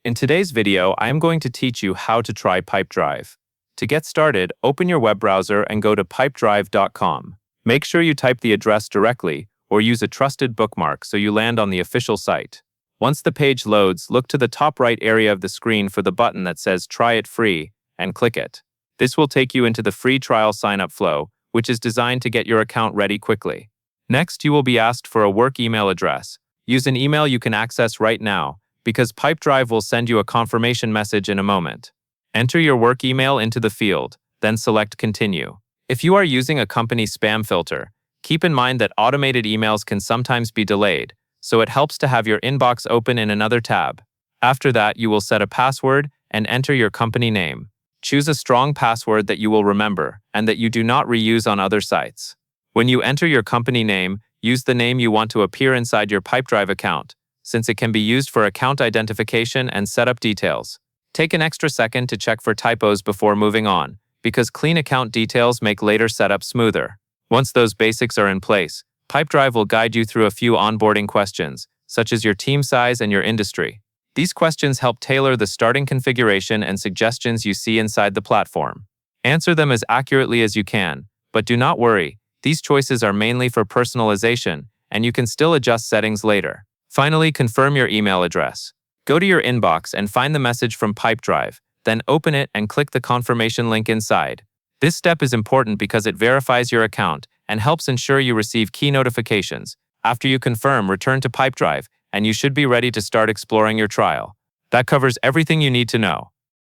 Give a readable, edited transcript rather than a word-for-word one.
In today's video, I am going to teach you how to try Pipedrive. To get started, open your web browser and go to pipedrive.com. Make sure you type the address directly or use a trusted bookmark so you land on the official site. Once the page loads, look to the top right area of the screen for the button that says Try It Free and click it. This will take you into the free trial sign-up flow, which is designed to get your account ready quickly. Next, you will be asked for a work email address. Use an email you can access right now, because Pipedrive will send you a confirmation message in a moment. Enter your work email into the field, then select Continue. If you are using a company spam filter, keep in mind that automated emails can sometimes be delayed, so it helps to have your inbox open in another tab. After that, you will set a password and enter your company name. Choose a strong password that you will remember and that you do not reuse on other sites. When you enter your company name, use the name you want to appear inside your Pipedrive account, since it can be used for account identification and setup details. Take an extra second to check for typos before moving on, because clean account details make later setup smoother. Once those basics are in place, Pipedrive will guide you through a few onboarding questions, such as your team size and your industry. These questions help tailor the starting configuration and suggestions you see inside the platform. Answer them as accurately as you can, but do not worry, these choices are mainly for personalization, and you can still adjust settings later. Finally, confirm your email address. Go to your inbox and find the message from Pipedrive, then open it and click the confirmation link inside. This step is important because it verifies your account and helps ensure you receive key notifications. After you confirm, return to Pipedrive, and you should be ready to start exploring your trial. That covers everything you need to know.